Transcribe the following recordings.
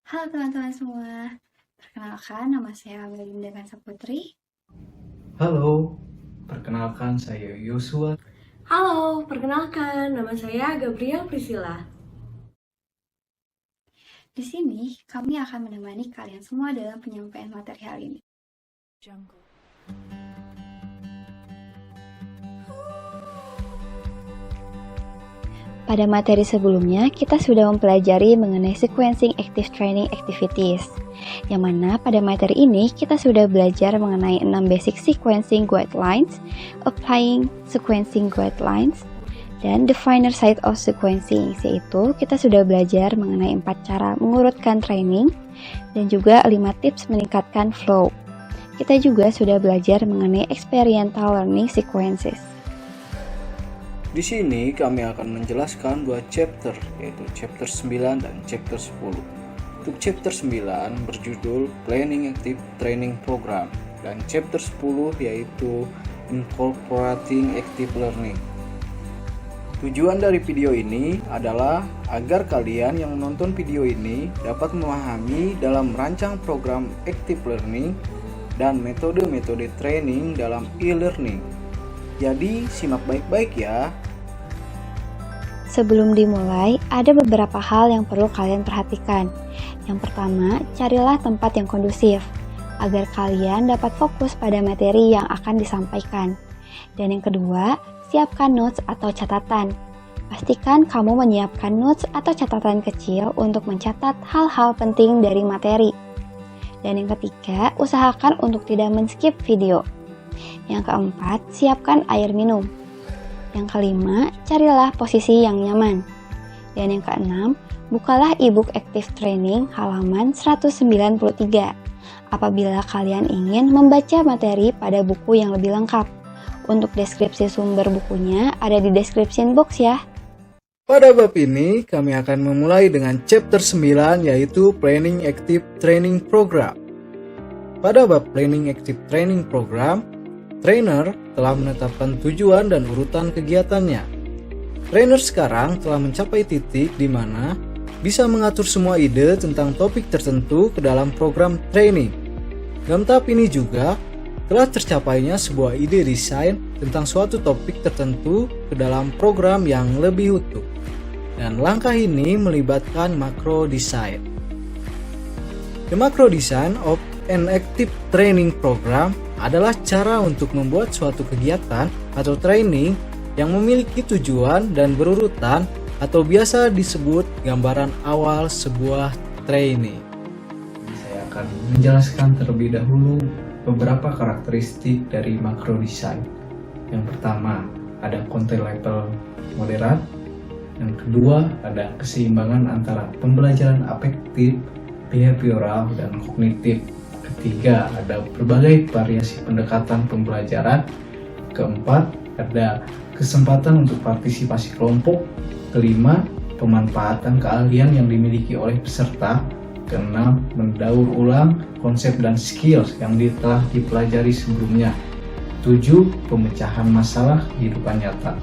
Halo teman-teman semua, perkenalkan nama saya Melinda Kansa Putri. Halo, perkenalkan saya Yosua. Halo, perkenalkan nama saya Gabriel Priscilla. Di sini kami akan menemani kalian semua dalam penyampaian materi hari ini. Pada materi sebelumnya, kita sudah mempelajari mengenai sequencing active training activities, yang mana pada materi ini kita sudah belajar mengenai 6 basic sequencing guidelines, applying sequencing guidelines, dan definer site of sequencing, yaitu kita sudah belajar mengenai 4 cara mengurutkan training, dan juga 5 tips meningkatkan flow. Kita juga sudah belajar mengenai experiential learning sequences. Di sini kami akan menjelaskan dua chapter, yaitu chapter 9 dan chapter 10. Untuk chapter 9 berjudul Planning Active Training Program, dan chapter 10 yaitu Incorporating Active Learning. Tujuan dari video ini adalah agar kalian yang menonton video ini dapat memahami dalam merancang program active learning dan metode-metode training dalam e-learning. Jadi simak baik-baik ya. Sebelum dimulai, ada beberapa hal yang perlu kalian perhatikan. Yang pertama, carilah tempat yang kondusif, agar kalian dapat fokus pada materi yang akan disampaikan. Dan yang kedua, siapkan notes atau catatan. Pastikan kamu menyiapkan notes atau catatan kecil untuk mencatat hal-hal penting dari materi. Dan yang ketiga, usahakan untuk tidak men-skip video. Yang keempat, siapkan air minum. Yang kelima, carilah posisi yang nyaman. Dan yang keenam, bukalah e-book Active Training halaman 193 apabila kalian ingin membaca materi pada buku yang lebih lengkap. Untuk deskripsi sumber bukunya ada di description box ya. Pada bab ini, kami akan memulai dengan chapter 9 yaitu Planning Active Training Program. Pada bab Planning Active Training Program, trainer telah menetapkan tujuan dan urutan kegiatannya. Trainer sekarang telah mencapai titik di mana bisa mengatur semua ide tentang topik tertentu ke dalam program training. Dalam tahap ini juga telah tercapainya sebuah ide desain tentang suatu topik tertentu ke dalam program yang lebih utuh. Dan langkah ini melibatkan macro design. The macro design of an active training program adalah cara untuk membuat suatu kegiatan atau training yang memiliki tujuan dan berurutan atau biasa disebut gambaran awal sebuah training. Saya akan menjelaskan terlebih dahulu beberapa karakteristik dari macro design. Yang pertama, ada content level moderat. Yang kedua, ada keseimbangan antara pembelajaran afektif, behavioral, dan kognitif. Ketiga, ada berbagai variasi pendekatan pembelajaran. Keempat, ada kesempatan untuk partisipasi kelompok. Kelima, pemanfaatan keahlian yang dimiliki oleh peserta. Keenam, mendaur ulang konsep dan skills yang telah dipelajari sebelumnya. 7, pemecahan masalah kehidupan nyata.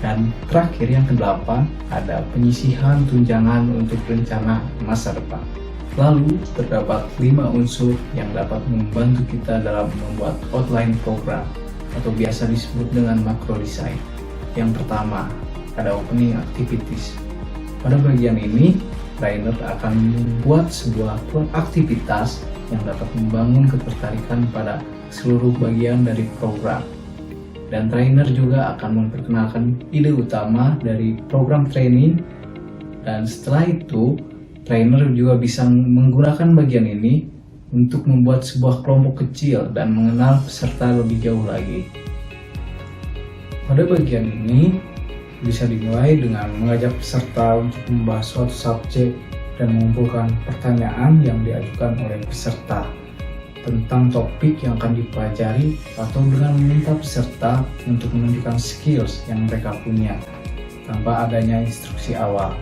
Dan terakhir yang ke-8, ada penyisihan tunjangan untuk rencana masa depan. Lalu, terdapat 5 unsur yang dapat membantu kita dalam membuat outline program atau biasa disebut dengan macro design. Yang pertama, ada opening activities. Pada bagian ini, trainer akan membuat sebuah aktivitas yang dapat membangun ketertarikan pada seluruh bagian dari program. Dan trainer juga akan memperkenalkan ide utama dari program training, dan setelah itu trainer juga bisa menggunakan bagian ini untuk membuat sebuah kelompok kecil dan mengenal peserta lebih jauh lagi. Pada bagian ini bisa dimulai dengan mengajak peserta untuk membahas suatu subjek dan mengumpulkan pertanyaan yang diajukan oleh peserta tentang topik yang akan dipelajari, atau dengan meminta peserta untuk menunjukkan skills yang mereka punya tanpa adanya instruksi awal.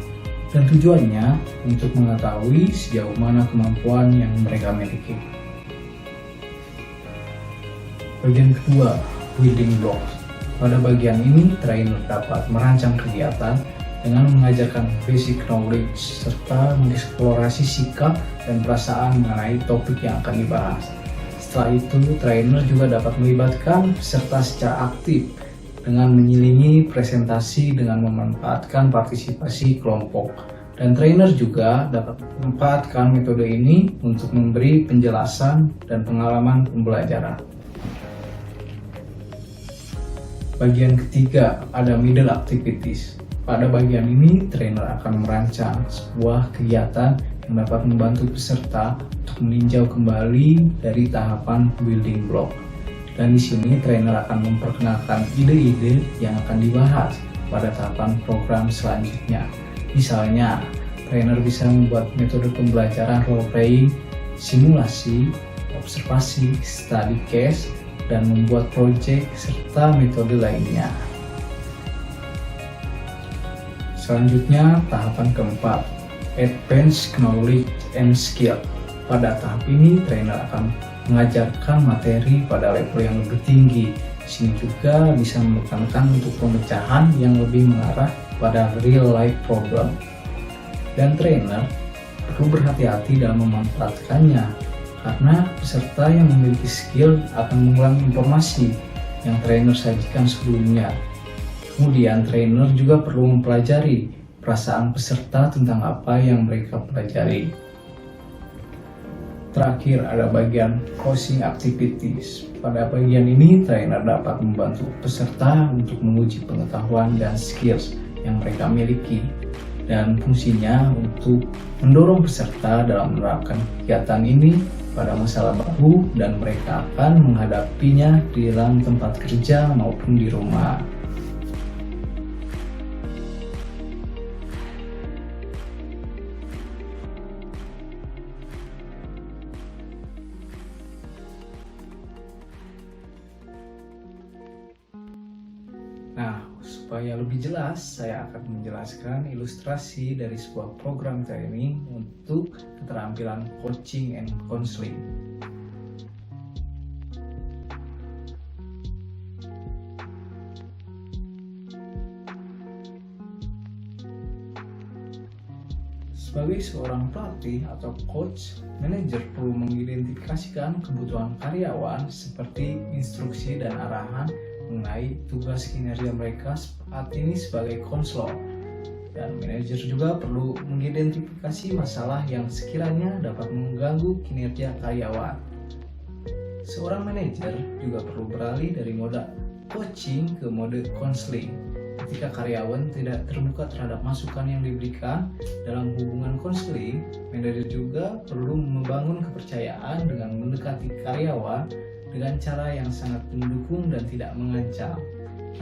Dan tujuannya untuk mengetahui sejauh mana kemampuan yang mereka miliki. Bagian kedua, building blocks. Pada bagian ini, trainer dapat merancang kegiatan dengan mengajarkan basic knowledge serta mengeksplorasi sikap dan perasaan mengenai topik yang akan dibahas. Setelah itu, trainer juga dapat melibatkan peserta secara aktif dengan menyelingi presentasi dengan memanfaatkan partisipasi kelompok. Dan trainer juga dapat memanfaatkan metode ini untuk memberi penjelasan dan pengalaman pembelajaran. Bagian ketiga, ada middle activities. Pada bagian ini, trainer akan merancang sebuah kegiatan yang dapat membantu peserta untuk meninjau kembali dari tahapan building block. Dan di sini trainer akan memperkenalkan ide-ide yang akan dibahas pada tahapan program selanjutnya. Misalnya, trainer bisa membuat metode pembelajaran role-playing, simulasi, observasi, study case, dan membuat proyek serta metode lainnya. Selanjutnya, tahapan keempat, Advanced Knowledge and Skill. Pada tahap ini, trainer akan mengajarkan materi pada level yang lebih tinggi. Di sini juga bisa menekankan untuk pemecahan yang lebih mengarah pada real life problem. Dan trainer perlu berhati-hati dalam memanfaatkannya, karena peserta yang memiliki skill akan mengulang informasi yang trainer sajikan sebelumnya. Kemudian trainer juga perlu mempelajari perasaan peserta tentang apa yang mereka pelajari. Terakhir ada bagian coaching activities. Pada bagian ini, trainer dapat membantu peserta untuk menguji pengetahuan dan skills yang mereka miliki. Dan fungsinya untuk mendorong peserta dalam menerapkan kegiatan ini pada masalah baru dan mereka akan menghadapinya di dalam tempat kerja maupun di rumah. Nah, supaya lebih jelas, saya akan menjelaskan ilustrasi dari sebuah program training untuk keterampilan coaching and counseling. Sebagai seorang pelatih atau coach, manajer perlu mengidentifikasikan kebutuhan karyawan seperti instruksi dan arahan mengenai tugas kinerja mereka saat ini sebagai konselor. Dan manajer juga perlu mengidentifikasi masalah yang sekiranya dapat mengganggu kinerja karyawan. Seorang manajer juga perlu beralih dari mode coaching ke mode counseling. Ketika karyawan tidak terbuka terhadap masukan yang diberikan dalam hubungan konseling, manajer juga perlu membangun kepercayaan dengan mendekati karyawan dengan cara yang sangat mendukung dan tidak mengancam.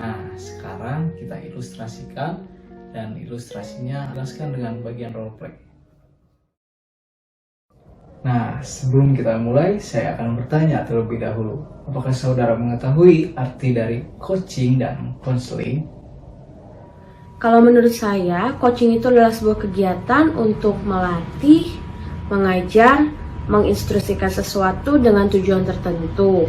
Nah, sekarang kita ilustrasikan, dan ilustrasinya jelaskan dengan bagian role play. Nah, sebelum kita mulai, saya akan bertanya terlebih dahulu. Apakah saudara mengetahui arti dari coaching dan counseling? Kalau menurut saya, coaching itu adalah sebuah kegiatan untuk melatih, mengajar, menginstruksikan sesuatu dengan tujuan tertentu.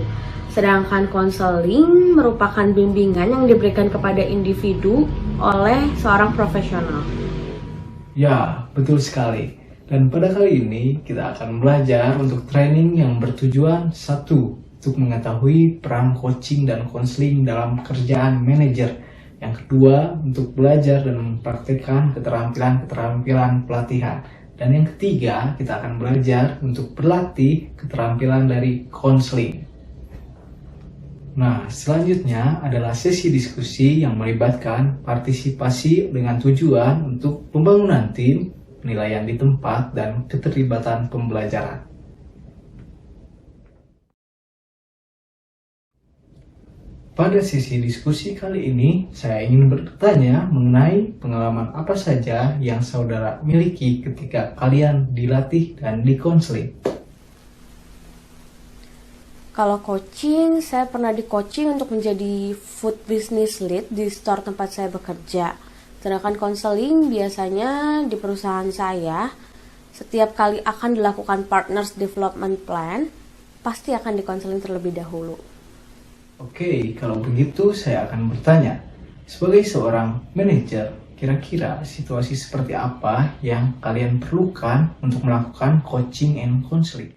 Sedangkan konseling merupakan bimbingan yang diberikan kepada individu oleh seorang profesional. Ya, betul sekali. Dan pada kali ini kita akan belajar untuk training yang bertujuan satu, untuk mengetahui peran coaching dan konseling dalam pekerjaan manajer. Yang kedua, untuk belajar dan mempraktikkan keterampilan-keterampilan pelatihan. Dan yang ketiga, kita akan belajar untuk berlatih keterampilan dari konseling. Nah, selanjutnya adalah sesi diskusi yang melibatkan partisipasi dengan tujuan untuk pembangunan tim, penilaian di tempat, dan keterlibatan pembelajaran. Pada sesi diskusi kali ini, saya ingin bertanya mengenai pengalaman apa saja yang saudara miliki ketika kalian dilatih dan dikonseling. Kalau coaching, saya pernah di-coaching untuk menjadi food business lead di store tempat saya bekerja. Sedangkan konseling biasanya di perusahaan saya, setiap kali akan dilakukan partners development plan, pasti akan dikonseling terlebih dahulu. Oke, kalau begitu saya akan bertanya. Sebagai seorang manajer, Kira-kira situasi seperti apa yang kalian perlukan untuk melakukan coaching and counseling?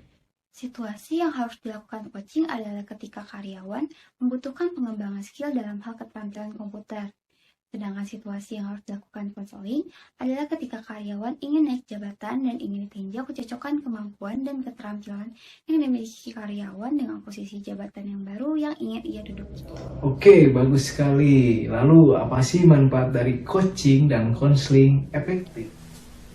Situasi yang harus dilakukan coaching adalah ketika karyawan membutuhkan pengembangan skill dalam hal keterampilan komputer. Sedangkan situasi yang harus dilakukan konseling adalah ketika karyawan ingin naik jabatan dan ingin ditinjau kecocokan kemampuan dan keterampilan yang dimiliki karyawan dengan posisi jabatan yang baru yang ingin ia duduki. Oke, bagus sekali. Lalu apa sih manfaat dari coaching dan counseling efektif?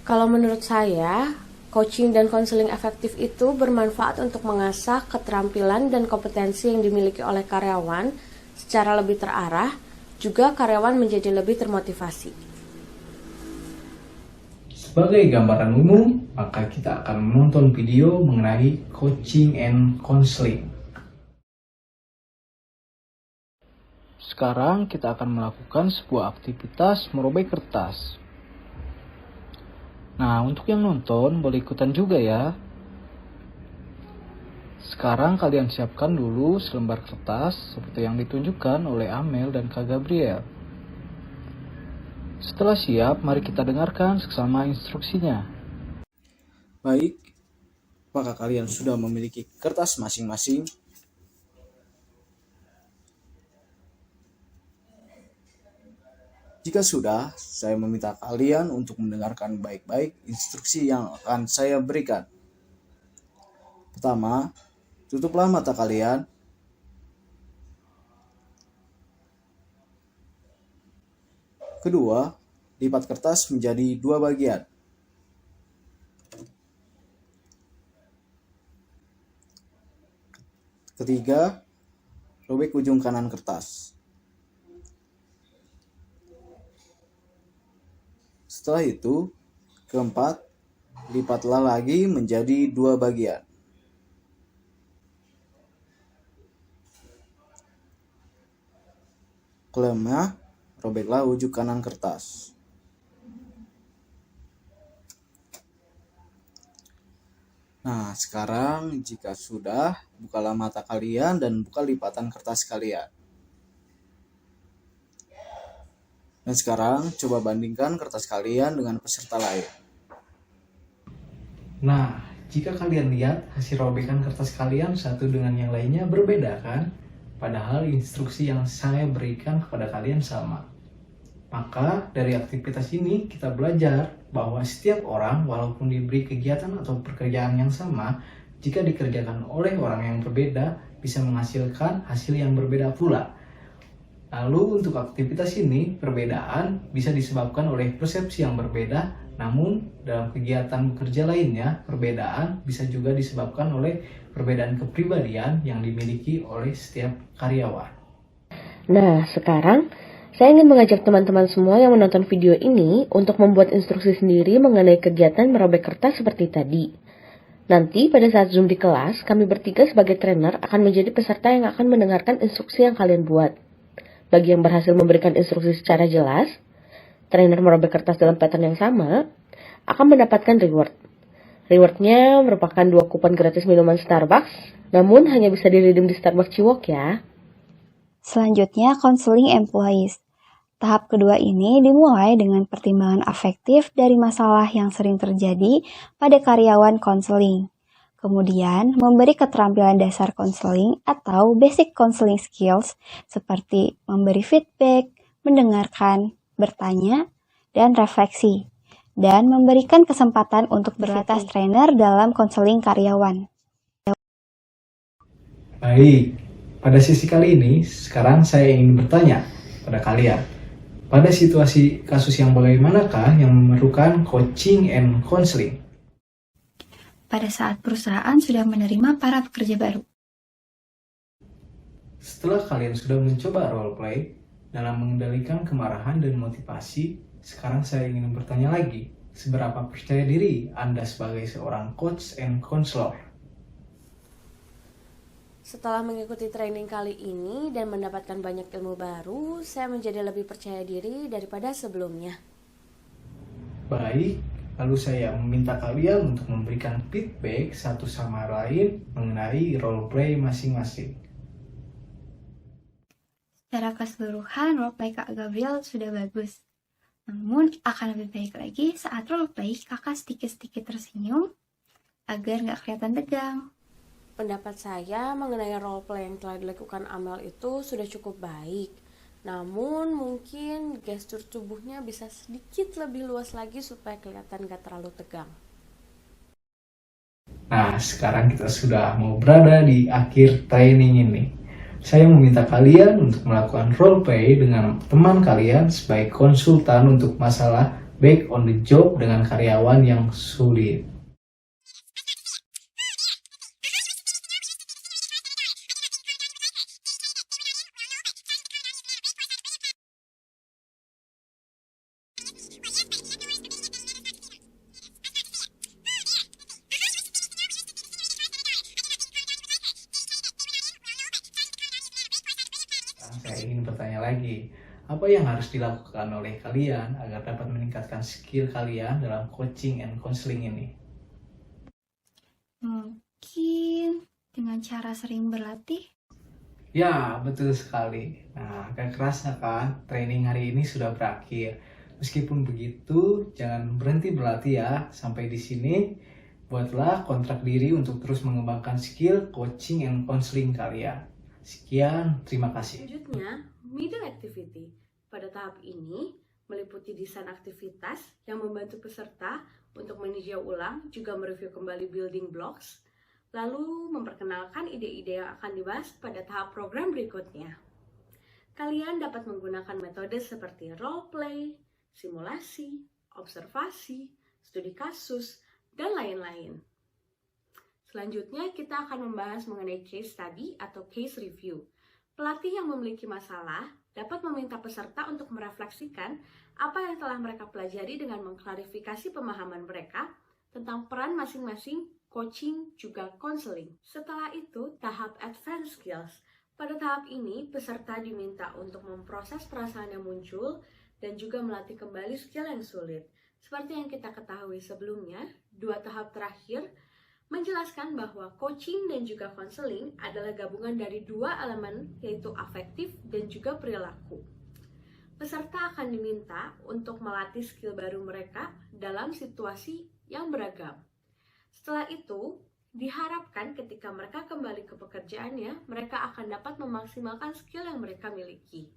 Kalau menurut saya, coaching dan konseling efektif itu bermanfaat untuk mengasah keterampilan dan kompetensi yang dimiliki oleh karyawan secara lebih terarah, juga karyawan menjadi lebih termotivasi. Sebagai gambaran umum, maka kita akan menonton video mengenai coaching and counseling. Sekarang kita akan melakukan sebuah aktivitas merobek kertas. Nah, untuk yang nonton boleh ikutan juga ya. Sekarang kalian siapkan dulu selembar kertas seperti yang ditunjukkan oleh Amel dan Kak Gabriel. Setelah siap, mari kita dengarkan seksama instruksinya. Baik, apakah kalian sudah memiliki kertas masing-masing? Jika sudah, saya meminta kalian untuk mendengarkan baik-baik instruksi yang akan saya berikan. Pertama, tutuplah mata kalian. Kedua, lipat kertas menjadi 2 bagian. Ketiga, robek ujung kanan kertas. Setelah itu, keempat, lipatlah lagi menjadi 2 bagian. Kelima, robeklah ujung kanan kertas. Nah, sekarang jika sudah, bukalah mata kalian dan buka lipatan kertas kalian. Dan sekarang coba bandingkan kertas kalian dengan peserta lain. Nah, jika kalian lihat hasil robekan kertas kalian satu dengan yang lainnya berbeda kan? Padahal instruksi yang saya berikan kepada kalian sama. Maka dari aktivitas ini kita belajar bahwa setiap orang walaupun diberi kegiatan atau pekerjaan yang sama, jika dikerjakan oleh orang yang berbeda bisa menghasilkan hasil yang berbeda pula. Lalu untuk aktivitas ini perbedaan bisa disebabkan oleh persepsi yang berbeda, namun dalam kegiatan bekerja lainnya perbedaan bisa juga disebabkan oleh perbedaan kepribadian yang dimiliki oleh setiap karyawan. Nah, sekarang saya ingin mengajak teman-teman semua yang menonton video ini untuk membuat instruksi sendiri mengenai kegiatan merobek kertas seperti tadi. Nanti pada saat Zoom di kelas, kami bertiga sebagai trainer akan menjadi peserta yang akan mendengarkan instruksi yang kalian buat. Bagi yang berhasil memberikan instruksi secara jelas, trainer merobek kertas dalam pattern yang sama akan mendapatkan reward. Rewardnya merupakan 2 kupon gratis minuman Starbucks, namun hanya bisa diredeem di Starbucks Ciwok ya. Selanjutnya, counseling employees. Tahap kedua ini dimulai dengan pertimbangan afektif dari masalah yang sering terjadi pada karyawan konseling. Kemudian, memberi keterampilan dasar konseling atau basic counseling skills seperti memberi feedback, mendengarkan, bertanya, dan refleksi. Dan memberikan kesempatan untuk berlatih trainer dalam konseling karyawan. Baik, pada sesi kali ini, sekarang saya ingin bertanya pada kalian. Pada situasi kasus yang bagaimanakah yang memerlukan coaching and counseling? Pada saat perusahaan sudah menerima para pekerja baru. Setelah kalian sudah mencoba role play dalam mengendalikan kemarahan dan motivasi, sekarang saya ingin bertanya lagi, seberapa percaya diri Anda sebagai seorang coach and counselor? Setelah mengikuti training kali ini dan mendapatkan banyak ilmu baru, saya menjadi lebih percaya diri daripada sebelumnya. Baik, lalu saya meminta kalian untuk memberikan feedback satu sama lain mengenai role play masing-masing. Secara keseluruhan, role play Kak Gabriel sudah bagus. Namun akan lebih baik lagi saat roleplay kakak sedikit-sedikit tersenyum agar nggak kelihatan tegang. Pendapat saya mengenai roleplay yang telah dilakukan Amel itu sudah cukup baik. Namun mungkin gestur tubuhnya bisa sedikit lebih luas lagi supaya kelihatan gak terlalu tegang. Nah, sekarang kita sudah mau berada di akhir training ini. Saya meminta kalian untuk melakukan roleplay dengan teman kalian sebagai konsultan untuk masalah back on the job dengan karyawan yang sulit. Saya ingin bertanya lagi, apa yang harus dilakukan oleh kalian agar dapat meningkatkan skill kalian dalam coaching and counseling ini? Mungkin dengan cara sering berlatih. Ya, betul sekali. Nah, agak kerasa kan, training hari ini sudah berakhir. Meskipun begitu, jangan berhenti berlatih ya. Sampai di sini, buatlah kontrak diri untuk terus mengembangkan skill coaching and counseling kalian. Sekian, terima kasih. Selanjutnya, middle activity. Pada tahap ini, meliputi desain aktivitas yang membantu peserta untuk meninjau ulang, juga mereview kembali building blocks, lalu memperkenalkan ide-ide yang akan dibahas pada tahap program berikutnya. Kalian dapat menggunakan metode seperti role play, simulasi, observasi, studi kasus, dan lain-lain. Selanjutnya, kita akan membahas mengenai case study atau case review. Pelatih yang memiliki masalah dapat meminta peserta untuk merefleksikan apa yang telah mereka pelajari dengan mengklarifikasi pemahaman mereka tentang peran masing-masing coaching juga counseling. Setelah itu, tahap advanced skills. Pada tahap ini, peserta diminta untuk memproses perasaan yang muncul dan juga melatih kembali skill yang sulit. Seperti yang kita ketahui sebelumnya, dua tahap terakhir menjelaskan bahwa coaching dan juga counseling adalah gabungan dari dua elemen, yaitu afektif dan juga perilaku. Peserta akan diminta untuk melatih skill baru mereka dalam situasi yang beragam. Setelah itu, diharapkan ketika mereka kembali ke pekerjaannya, mereka akan dapat memaksimalkan skill yang mereka miliki.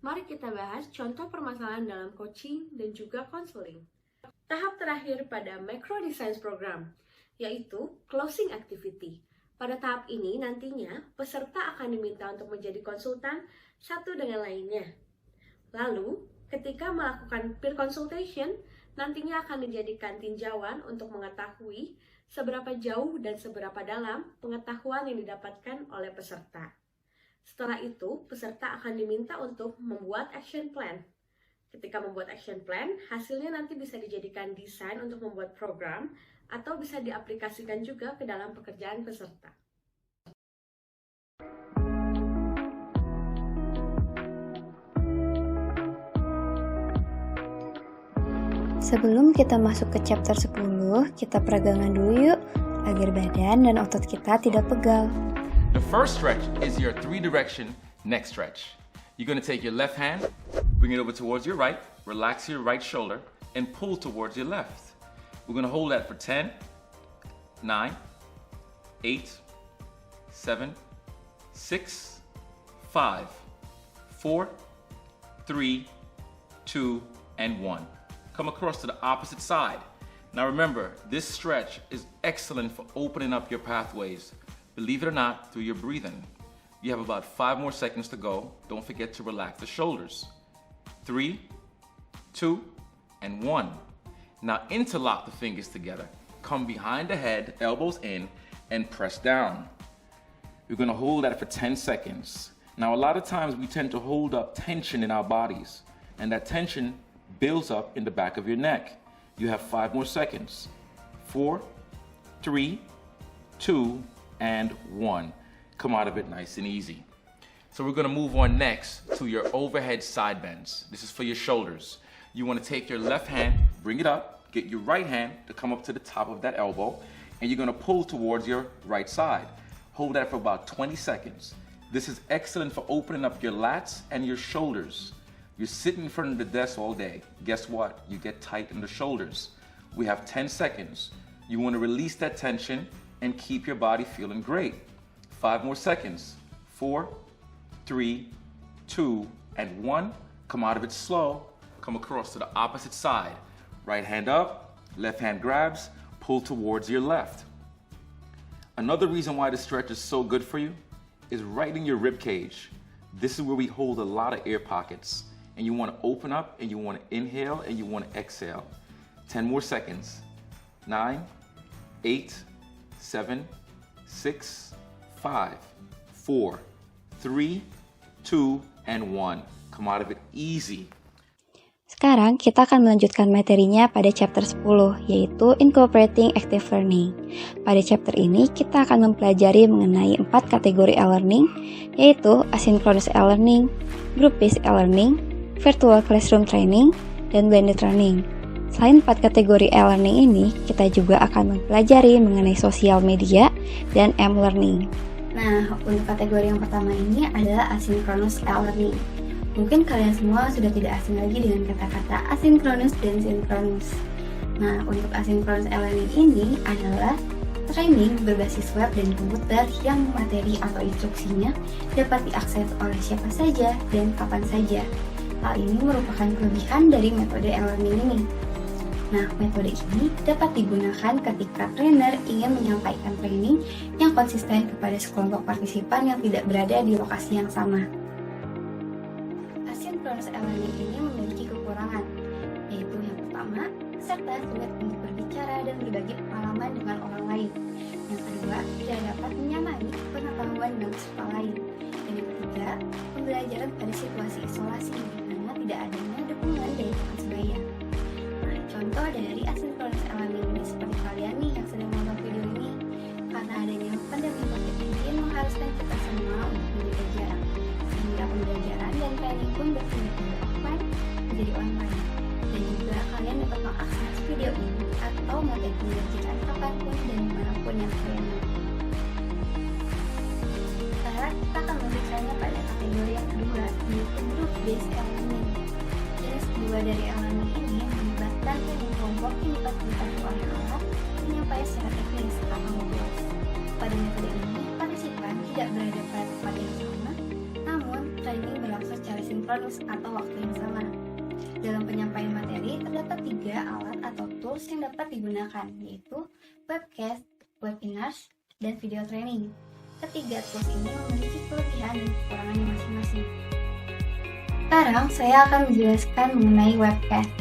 Mari kita bahas contoh permasalahan dalam coaching dan juga counseling. Tahap terakhir pada Macro Design Program, yaitu closing activity. Pada tahap ini nantinya peserta akan diminta untuk menjadi konsultan satu dengan lainnya. Lalu, ketika melakukan peer consultation, nantinya akan dijadikan tinjauan untuk mengetahui seberapa jauh dan seberapa dalam pengetahuan yang didapatkan oleh peserta. Setelah itu, peserta akan diminta untuk membuat action plan. Ketika membuat action plan, hasilnya nanti bisa dijadikan desain untuk membuat program atau bisa diaplikasikan juga ke dalam pekerjaan peserta. Sebelum kita masuk ke chapter 10, kita peregangan dulu yuk, agar badan dan otot kita tidak pegal. The first stretch is your 3-direction neck stretch. You're going to take your left hand, bring it over towards your right, relax your right shoulder, and pull towards your left. We're going to hold that for 10, 9, 8, 7, 6, 5, 4, 3, 2, and 1. Come across to the opposite side. Now remember, this stretch is excellent for opening up your pathways, believe it or not, through your breathing. You have about 5 more seconds to go. Don't forget to relax the shoulders. 3, 2, and 1. Now interlock the fingers together. Come behind the head, elbows in, and press down. We're gonna hold that for 10 seconds. Now a lot of times we tend to hold up tension in our bodies, and that tension builds up in the back of your neck. You have 5 more seconds. 4, 3, 2, and 1. Come out of it nice and easy. So we're gonna move on next to your overhead side bends. This is for your shoulders. You wanna take your left hand, bring it up, get your right hand to come up to the top of that elbow, and you're gonna pull towards your right side. Hold that for about 20 seconds. This is excellent for opening up your lats and your shoulders. You're sitting in front of the desk all day. Guess what? You get tight in the shoulders. We have 10 seconds. You want to release that tension and keep your body feeling great. 5 more seconds. 4, 3, 2, and 1. Come out of it slow. Come across to the opposite side. Right hand up, left hand grabs, pull towards your left. Another reason why this stretch is so good for you is right in your rib cage. This is where we hold a lot of air pockets. And you want to open up and you want to inhale and you want to exhale. 10 more seconds. 9, 8, 7, 6, 5, 4, 3, 2, and 1. Come out of it easy. Sekarang kita akan melanjutkan materinya pada chapter 10, yaitu Incorporating Active Learning. Pada chapter ini, kita akan mempelajari mengenai 4 kategori e-learning, yaitu Asynchronous e-learning, Group-based e-learning, Virtual Classroom Training, dan Blended Learning. Selain 4 kategori e-learning ini, kita juga akan mempelajari mengenai sosial media dan m-learning. Nah, untuk kategori yang pertama ini adalah Asynchronous e-learning. Mungkin kalian semua sudah tidak asing lagi dengan kata-kata asynchronous dan synchronous. Nah, untuk asynchronous e-learning ini adalah training berbasis web dan komputer yang materi atau instruksinya dapat diakses oleh siapa saja dan kapan saja. Hal ini merupakan kelebihan dari metode e-learning ini. Nah, metode ini dapat digunakan ketika trainer ingin menyampaikan training yang konsisten kepada sekelompok partisipan yang tidak berada di lokasi yang sama. Asynchronous e-learning ini memiliki kekurangan, yaitu yang pertama, peserta sulit untuk berbicara dan berbagi pengalaman dengan orang lain. Yang kedua, tidak dapat menyamai pengetahuan dengan peserta lain. Dan yang ketiga, pembelajaran pada situasi isolasi di mana tidak adanya dukungan dari teman sebaya. Nah, contoh dari asynchronous e-learning ini seperti kalian nih yang sedang menonton video ini, karena adanya pandemi COVID-19 mengharuskan kita semua untuk menjaga jarak, sehingga pembelajaran dan training pun berpindah dari offline menjadi online. Dan juga kalian dapat mengakses video ini atau materi pembelajaran kapanpun dan dimanapun yang kalian mau. Sekarang kita akan membicaranya pada kategori yang kedua, yaitu Group-based e-learning. Jenis kedua dari e-learning ini melibatkan training kelompok yang difasilitasi oleh alat penyampaian secara teknis atau modules. Pada metode ini, partisipan tidak berada pada tempat yang sama, namun training berlangsung secara sinkronus atau waktu yang sama. Dalam penyampaian materi, terdapat 3 alat atau tools yang dapat digunakan, yaitu webcast, webinars, dan video training. Ketiga tools ini memiliki kelebihan dan kekurangannya masing-masing. Sekarang saya akan menjelaskan mengenai webcast.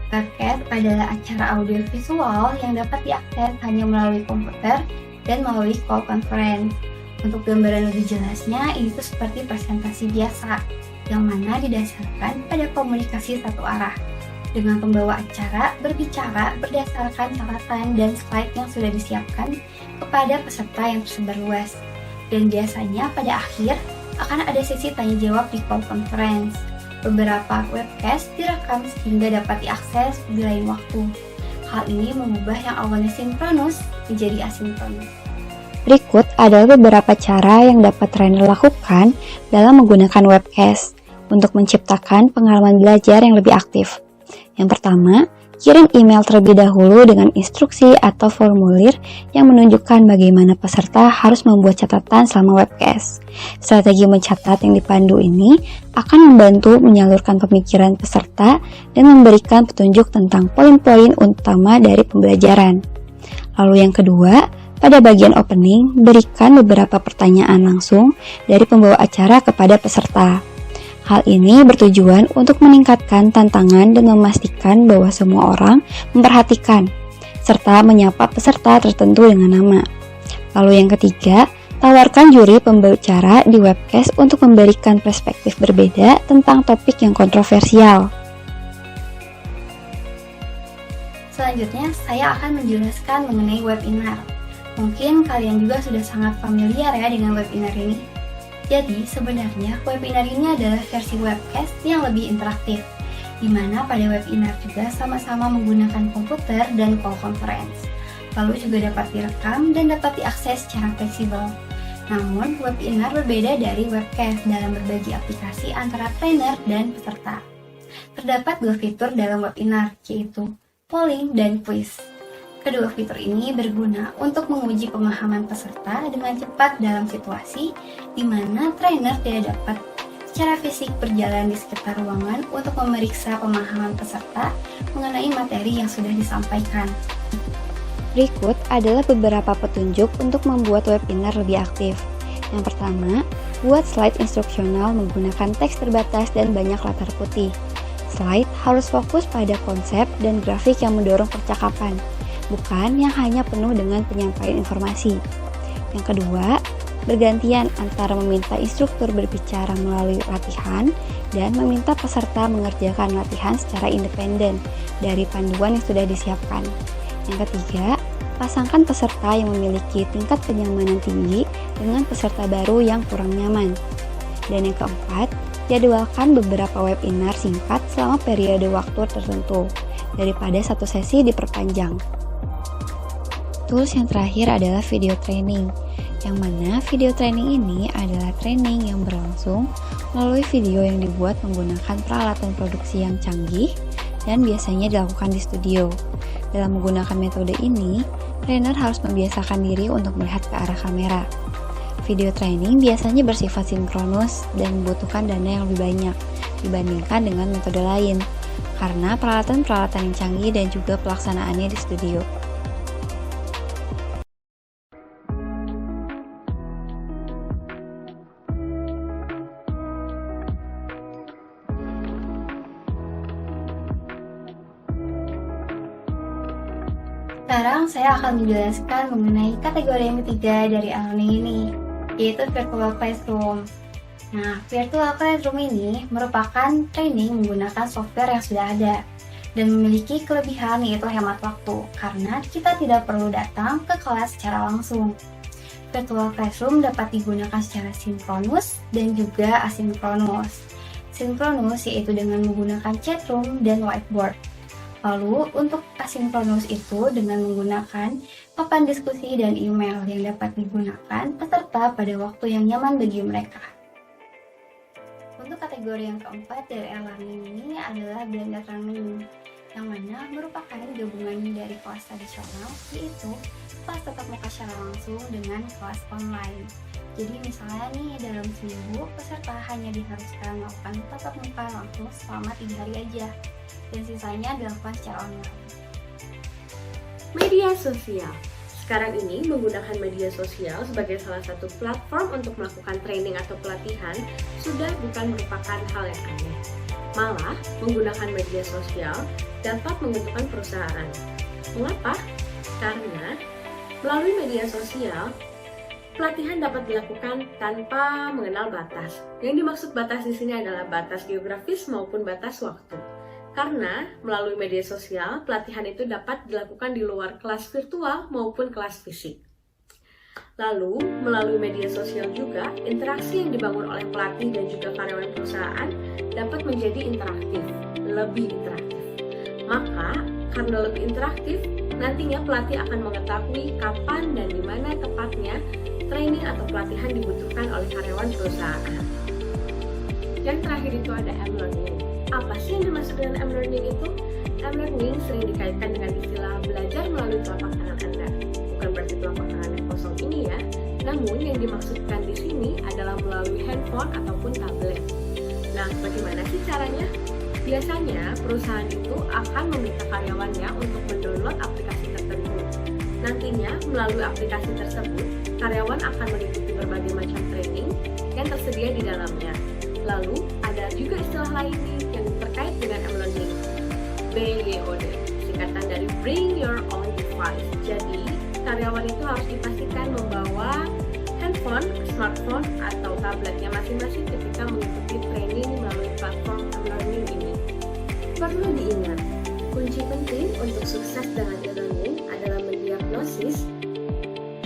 Webcast adalah acara audio visual yang dapat diakses hanya melalui komputer dan melalui call conference. Untuk gambaran lebih jelasnya, itu seperti presentasi biasa, yang mana didasarkan pada komunikasi satu arah, dengan pembawa acara berbicara berdasarkan catatan dan slide yang sudah disiapkan kepada peserta yang tersebar luas. Dan biasanya pada akhir akan ada sesi tanya jawab di call conference. Beberapa webcast direkam sehingga dapat diakses di lain waktu. Hal ini mengubah yang awalnya sinkronus menjadi asinkronus. Berikut adalah beberapa cara yang dapat trainer lakukan dalam menggunakan webcast untuk menciptakan pengalaman belajar yang lebih aktif. Yang pertama, kirim email terlebih dahulu dengan instruksi atau formulir yang menunjukkan bagaimana peserta harus membuat catatan selama webcast. Strategi mencatat yang dipandu ini akan membantu menyalurkan pemikiran peserta dan memberikan petunjuk tentang poin-poin utama dari pembelajaran. Lalu yang kedua, pada bagian opening, berikan beberapa pertanyaan langsung dari pembawa acara kepada peserta. Hal ini bertujuan untuk meningkatkan tantangan dan memastikan bahwa semua orang memperhatikan, serta menyapa peserta tertentu dengan nama. Lalu yang ketiga, tawarkan juri pembicara di webcast untuk memberikan perspektif berbeda tentang topik yang kontroversial. Selanjutnya, saya akan menjelaskan mengenai webinar. Mungkin kalian juga sudah sangat familiar ya dengan webinar ini. Jadi, sebenarnya webinar ini adalah versi webcast yang lebih interaktif, di mana pada webinar juga sama-sama menggunakan komputer dan call conference. Lalu juga dapat direkam dan dapat diakses secara fleksibel. Namun, webinar berbeda dari webcast dalam berbagi aplikasi antara trainer dan peserta. Terdapat dua fitur dalam webinar, yaitu polling dan quiz. Kedua fitur ini berguna untuk menguji pemahaman peserta dengan cepat dalam situasi di mana trainer tidak dapat secara fisik berjalan di sekitar ruangan untuk memeriksa pemahaman peserta mengenai materi yang sudah disampaikan. Berikut adalah beberapa petunjuk untuk membuat webinar lebih aktif. Yang pertama, buat slide instruksional menggunakan teks terbatas dan banyak latar putih. Slide harus fokus pada konsep dan grafik yang mendorong percakapan, bukan yang hanya penuh dengan penyampaian informasi. Yang kedua, bergantian antara meminta instruktur berbicara melalui latihan dan meminta peserta mengerjakan latihan secara independen dari panduan yang sudah disiapkan. Yang ketiga, pasangkan peserta yang memiliki tingkat kenyamanan tinggi dengan peserta baru yang kurang nyaman. Dan yang keempat, jadwalkan beberapa webinar singkat selama periode waktu tertentu, daripada satu sesi diperpanjang. Tools yang terakhir adalah video training, yang mana video training ini adalah training yang berlangsung melalui video yang dibuat menggunakan peralatan produksi yang canggih dan biasanya dilakukan di studio. Dalam menggunakan metode ini, trainer harus membiasakan diri untuk melihat ke arah kamera. Video training biasanya bersifat sinkronus dan membutuhkan dana yang lebih banyak dibandingkan dengan metode lain, karena peralatan-peralatan yang canggih dan juga pelaksanaannya di studio. Sekarang saya akan menjelaskan mengenai kategori yang ketiga dari e-learning ini, yaitu Virtual Classroom. Nah, Virtual Classroom ini merupakan training menggunakan software yang sudah ada dan memiliki kelebihan yaitu hemat waktu karena kita tidak perlu datang ke kelas secara langsung. Virtual Classroom dapat digunakan secara sinkronus dan juga asinkronus. Sinkronus yaitu dengan menggunakan chat room dan whiteboard. Lalu, untuk asinkronus itu dengan menggunakan papan diskusi dan email yang dapat digunakan peserta pada waktu yang nyaman bagi mereka. Untuk kategori yang keempat dari e-learning ini adalah blended learning, yang mana merupakan gabungan dari kelas tradisional, yaitu kelas tatap muka secara langsung dengan kelas online. Jadi misalnya nih, dalam seminggu peserta hanya diharuskan melakukan tatap muka langsung selama 3 hari aja, dan sisanya dilakukan secara online. Media sosial. Sekarang ini menggunakan media sosial sebagai salah satu platform untuk melakukan training atau pelatihan sudah bukan merupakan hal yang aneh. Malah, menggunakan media sosial dapat menguntungkan perusahaan. Mengapa? Karena melalui media sosial, pelatihan dapat dilakukan tanpa mengenal batas. Yang dimaksud batas di sini adalah batas geografis maupun batas waktu. Karena melalui media sosial, pelatihan itu dapat dilakukan di luar kelas virtual maupun kelas fisik. Lalu, melalui media sosial juga, interaksi yang dibangun oleh pelatih dan juga karyawan perusahaan dapat menjadi interaktif, lebih interaktif. Maka, karena lebih interaktif, nantinya pelatih akan mengetahui kapan dan di mana tepatnya training atau pelatihan dibutuhkan oleh karyawan perusahaan. Yang terakhir itu ada M-Learning. Apa sih yang dimaksud dengan M-Learning itu? M-Learning sering dikaitkan dengan istilah belajar melalui telapak tangan Anda. Bukan berarti telapak tangan yang kosong ini ya, namun yang dimaksudkan di sini adalah melalui handphone ataupun tablet. Nah, bagaimana sih caranya? Biasanya, perusahaan itu akan meminta karyawannya untuk mendownload aplikasi tertentu. Nantinya, melalui aplikasi tersebut, karyawan akan mengikuti berbagai macam training yang tersedia di dalamnya. Lalu, ada juga istilah lain nih yang terkait dengan M-Learning, BYOD, singkatan dari Bring Your Own Device. Jadi, karyawan itu harus dipastikan membawa handphone, smartphone, atau tabletnya masing-masing ketika mengikuti training melalui platform M-Learning ini. Perlu diingat, kunci penting untuk sukses dengan e-learning adalah mendiagnosis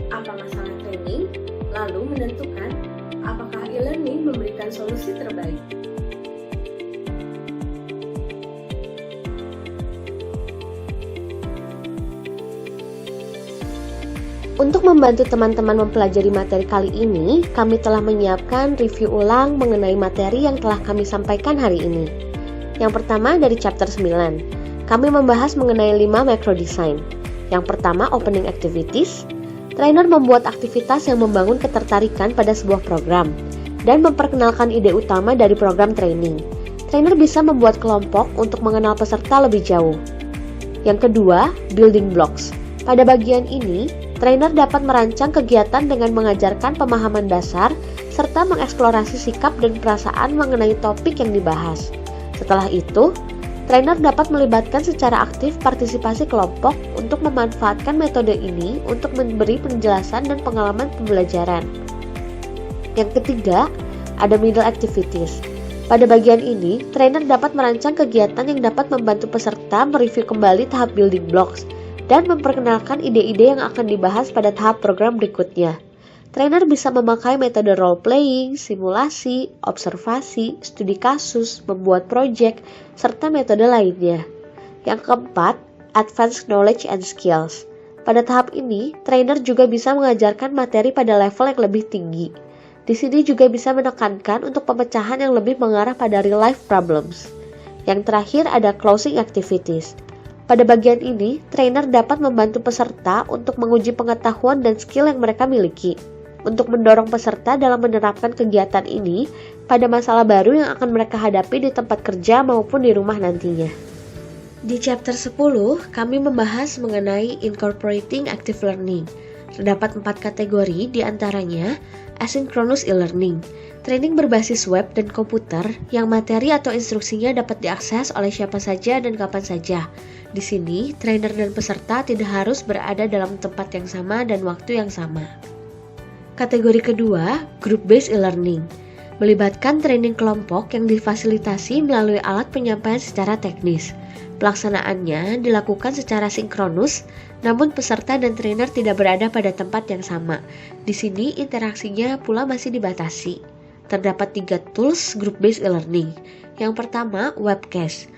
apa masalah training, lalu menentukan apakah e-learning memberikan solusi terbaik. Untuk membantu teman-teman mempelajari materi kali ini, kami telah menyiapkan review ulang mengenai materi yang telah kami sampaikan hari ini. Yang pertama dari chapter 9. Kami membahas mengenai 5 macro design. Yang pertama, opening activities. Trainer membuat aktivitas yang membangun ketertarikan pada sebuah program dan memperkenalkan ide utama dari program training. Trainer bisa membuat kelompok untuk mengenal peserta lebih jauh. Yang kedua, building blocks. Pada bagian ini, trainer dapat merancang kegiatan dengan mengajarkan pemahaman dasar serta mengeksplorasi sikap dan perasaan mengenai topik yang dibahas. Setelah itu, trainer dapat melibatkan secara aktif partisipasi kelompok untuk memanfaatkan metode ini untuk memberi penjelasan dan pengalaman pembelajaran. Yang ketiga, ada middle activities. Pada bagian ini, trainer dapat merancang kegiatan yang dapat membantu peserta mereview kembali tahap building blocks dan memperkenalkan ide-ide yang akan dibahas pada tahap program berikutnya. Trainer bisa memakai metode role-playing, simulasi, observasi, studi kasus, membuat proyek, serta metode lainnya. Yang keempat, advanced knowledge and skills. Pada tahap ini, trainer juga bisa mengajarkan materi pada level yang lebih tinggi. Di sini juga bisa menekankan untuk pemecahan yang lebih mengarah pada real-life problems. Yang terakhir ada closing activities. Pada bagian ini, trainer dapat membantu peserta untuk menguji pengetahuan dan skill yang mereka miliki, untuk mendorong peserta dalam menerapkan kegiatan ini pada masalah baru yang akan mereka hadapi di tempat kerja maupun di rumah nantinya. Di chapter 10, kami membahas mengenai incorporating active learning. Terdapat 4 kategori, diantaranya asynchronous e-learning, training berbasis web dan komputer yang materi atau instruksinya dapat diakses oleh siapa saja dan kapan saja. Di sini, trainer dan peserta tidak harus berada dalam tempat yang sama dan waktu yang sama. Kategori kedua, group-based e-learning, melibatkan training kelompok yang difasilitasi melalui alat penyampaian secara teknis. Pelaksanaannya dilakukan secara sinkronus, namun peserta dan trainer tidak berada pada tempat yang sama. Di sini interaksinya pula masih dibatasi. Terdapat 3 tools group-based e-learning. Yang pertama, webcast,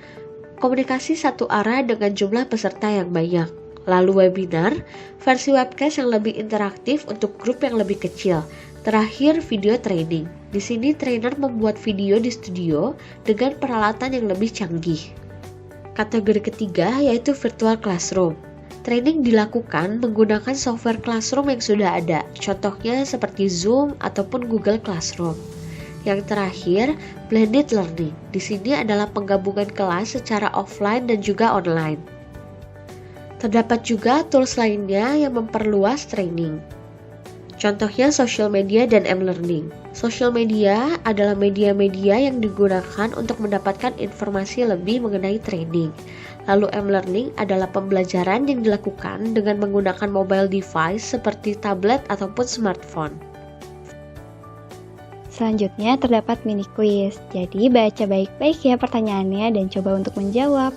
komunikasi satu arah dengan jumlah peserta yang banyak. Lalu webinar, versi webcast yang lebih interaktif untuk grup yang lebih kecil. Terakhir, video training. Di sini trainer membuat video di studio dengan peralatan yang lebih canggih. Kategori ketiga yaitu virtual classroom. Training dilakukan menggunakan software classroom yang sudah ada, contohnya seperti Zoom ataupun Google Classroom. Yang terakhir, blended learning. Di sini adalah penggabungan kelas secara offline dan juga online. Terdapat juga tools lainnya yang memperluas training. Contohnya social media dan m-learning. Social media adalah media-media yang digunakan untuk mendapatkan informasi lebih mengenai training. Lalu m-learning adalah pembelajaran yang dilakukan dengan menggunakan mobile device seperti tablet ataupun smartphone. Selanjutnya terdapat mini quiz. Jadi baca baik-baik ya pertanyaannya dan coba untuk menjawab.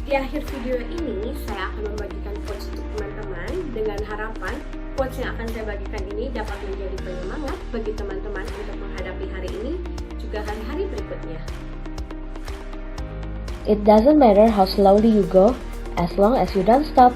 Di akhir video ini, saya akan membagikan quotes untuk teman-teman dengan harapan quotes yang akan saya bagikan ini dapat menjadi penyemangat bagi teman-teman untuk menghadapi hari ini juga hari-hari berikutnya. It doesn't matter how slowly you go, as long as you don't stop.